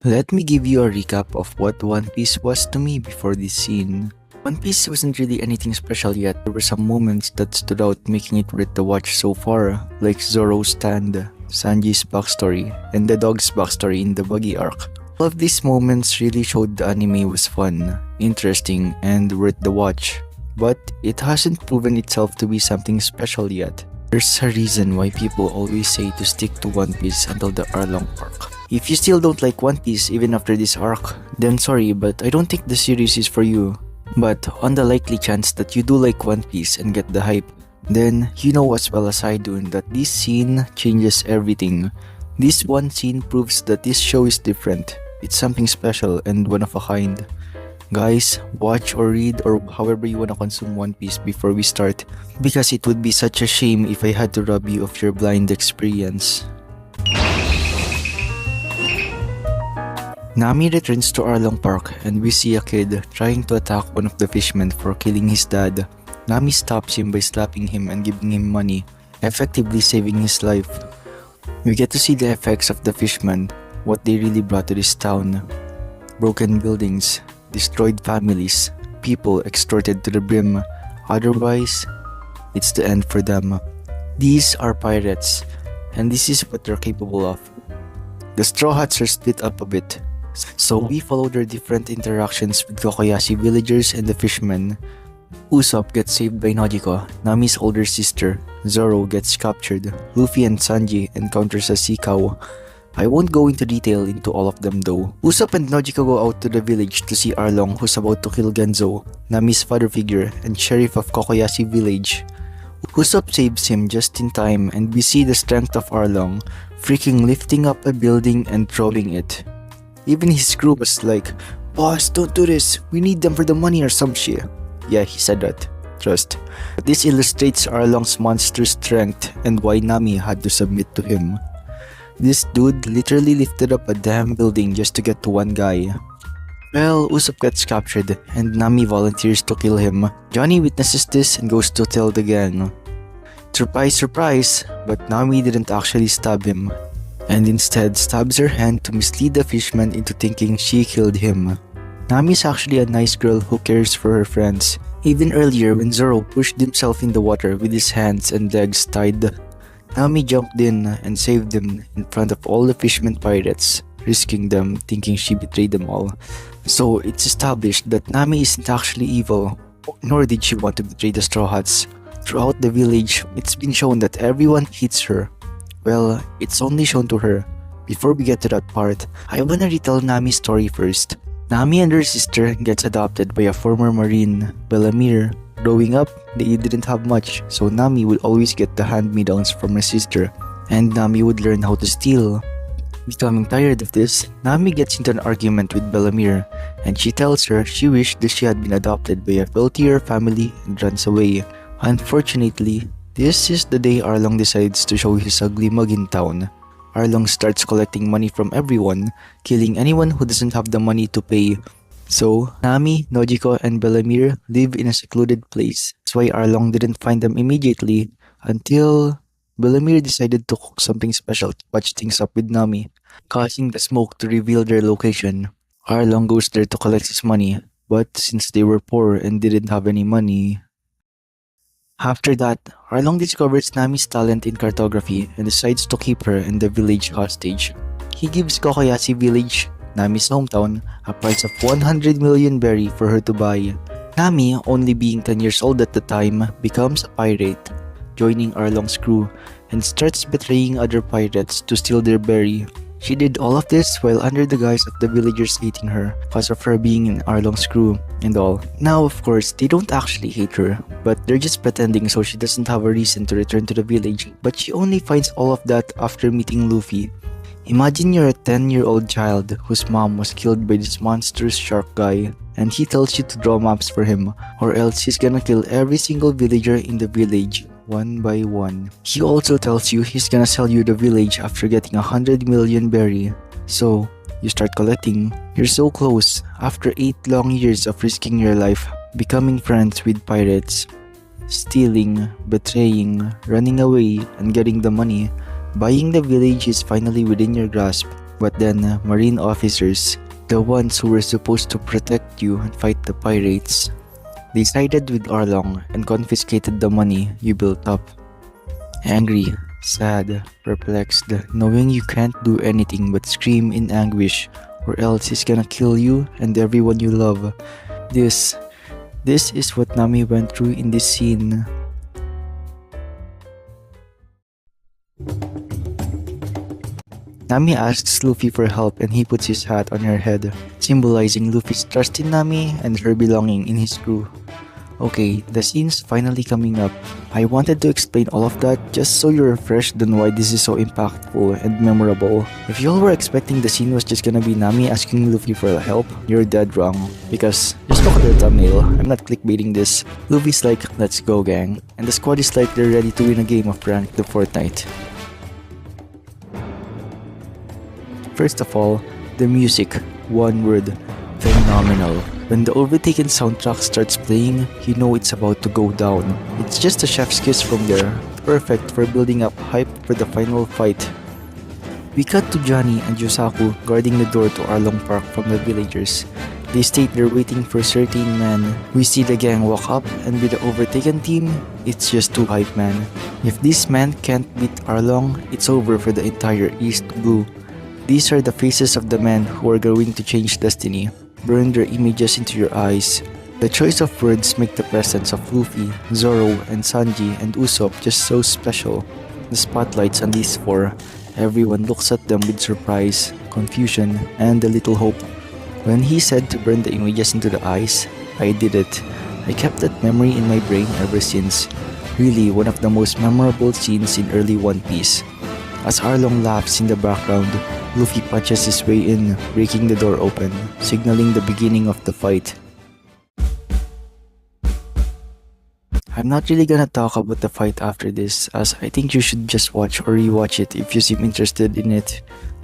Let me give you a recap of what One Piece was to me before this scene. One Piece wasn't really anything special yet. There were some moments that stood out, making it worth the watch so far, like Zoro's stand, Sanji's backstory, and the dog's backstory in the buggy arc. All of these moments really showed the anime was fun, interesting, and worth the watch. But it hasn't proven itself to be something special yet. There's a reason why people always say to stick to One Piece until the Arlong arc. If you still don't like One Piece even after this arc, then sorry, but I don't think the series is for you. But on the likely chance that you do like One Piece and get the hype, then you know as well as I do that this scene changes everything. This one scene proves that this show is different. It's something special and one of a kind. Guys, watch or read or however you wanna consume One Piece before we start, because it would be such a shame if I had to rob you of your blind experience. Nami returns to Arlong Park and we see a kid trying to attack one of the fishmen for killing his dad. Nami stops him by slapping him and giving him money, effectively saving his life. We get to see the effects of the fishmen, what they really brought to this town. Broken buildings, destroyed families, people extorted to the brim. Otherwise, it's the end for them. These are pirates, and this is what they're capable of. The Straw Hats are split up a bit, so we follow their different interactions with Kokoyashi villagers and the fishermen. Usopp gets saved by Nojiko, Nami's older sister. Zoro gets captured. Luffy and Sanji encounters a sea cow. I won't go into detail into all of them though. Usopp and Nojiko go out to the village to see Arlong, who's about to kill Genzo, Nami's father figure and sheriff of Kokoyashi village. Usopp saves him just in time and we see the strength of Arlong, freaking lifting up a building and throwing it. Even his crew was like, "Boss, don't do this, we need them for the money or some shit." Yeah, he said that. Trust. But this illustrates Arlong's monster strength and why Nami had to submit to him. This dude literally lifted up a damn building just to get to one guy. Well, Usopp gets captured and Nami volunteers to kill him. Johnny witnesses this and goes to tell the gang. Surprise, surprise, but Nami didn't actually stab him, and instead stabs her hand to mislead the fishman into thinking she killed him. Nami's actually a nice girl who cares for her friends. Even earlier when Zoro pushed himself in the water with his hands and legs tied, Nami jumped in and saved him in front of all the fishermen pirates, risking them thinking she betrayed them all. So it's established that Nami isn't actually evil, nor did she want to betray the Straw Hats. Throughout the village, it's been shown that everyone hates her. Well, it's only shown to her. Before we get to that part, I wanna retell Nami's story first. Nami and her sister gets adopted by a former marine, Bellamere. Growing up, they didn't have much, so Nami would always get the hand-me-downs from her sister, and Nami would learn how to steal. Becoming tired of this, Nami gets into an argument with Bellamere, and she tells her she wished that she had been adopted by a wealthier family and runs away. Unfortunately, this is the day Arlong decides to show his ugly mug in town. Arlong starts collecting money from everyone, killing anyone who doesn't have the money to pay. So, Nami, Nojiko, and Bellamere live in a secluded place. That's why Arlong didn't find them immediately until Bellamere decided to cook something special to patch things up with Nami, causing the smoke to reveal their location. Arlong goes there to collect his money, but since they were poor and didn't have any money... After that, Arlong discovers Nami's talent in cartography and decides to keep her and the village hostage. He gives Kokoyashi village, Nami's hometown, a price of 100 million berry for her to buy. Nami, only being 10 years old at the time, becomes a pirate, joining Arlong's crew, and starts betraying other pirates to steal their berry. She did all of this while under the guise of the villagers hating her because of her being in Arlong's crew and all. Now of course, they don't actually hate her, but they're just pretending so she doesn't have a reason to return to the village. But she only finds all of that after meeting Luffy. Imagine you're a 10-year-old child whose mom was killed by this monstrous shark guy, and he tells you to draw maps for him, or else he's gonna kill every single villager in the village, one by one. He also tells you he's gonna sell you the village after getting 100 million berry. So, you start collecting. You're so close, after 8 long years of risking your life, becoming friends with pirates. Stealing, betraying, running away, and getting the money. Buying the village is finally within your grasp. But then, marine officers, the ones who were supposed to protect you and fight the pirates, they sided with Arlong and confiscated the money you built up. Angry, sad, perplexed, knowing you can't do anything but scream in anguish or else he's gonna kill you and everyone you love. This is what Nami went through in this scene. Nami asks Luffy for help and he puts his hat on her head, symbolizing Luffy's trust in Nami and her belonging in his crew. Okay, the scene's finally coming up. I wanted to explain all of that just so you're refreshed on why this is so impactful and memorable. If y'all were expecting the scene was just gonna be Nami asking Luffy for help, you're dead wrong. Because, just look at the thumbnail, I'm not clickbaiting this. Luffy's like, let's go gang. And the squad is like they're ready to win a game of Rank the Fortnite. First of all, the music, one word, phenomenal. When the Overtaken soundtrack starts playing, you know it's about to go down. It's just a chef's kiss from there, perfect for building up hype for the final fight. We cut to Johnny and Yusaku guarding the door to Arlong Park from the villagers. They state they're waiting for certain men. We see the gang walk up, and with the Overtaken team, it's just too hype, man. If these men can't beat Arlong, it's over for the entire East Blue. These are the faces of the men who are going to change destiny. Burn their images into your eyes. The choice of words make the presence of Luffy, Zoro, and Sanji and Usopp just so special. The spotlights on these four, everyone looks at them with surprise, confusion, and a little hope. When he said to burn the images into the eyes, I did it. I kept that memory in my brain ever since. Really one of the most memorable scenes in early One Piece. As Arlong laughs in the background, Luffy punches his way in, breaking the door open, signaling the beginning of the fight. I'm not really gonna talk about the fight after this, as I think you should just watch or rewatch it if you seem interested in it.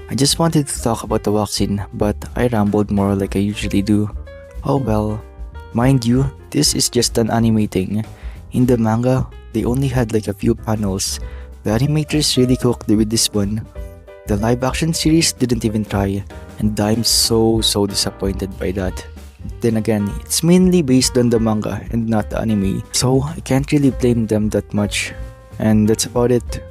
I just wanted to talk about the walk scene, but I rambled more like I usually do. Oh well. Mind you, this is just an anime thing. In the manga, they only had like a few panels. The animators really cooked with this one. The live action series didn't even try, and I'm so disappointed by that. Then again, it's mainly based on the manga and not the anime, so I can't really blame them that much. And that's about it.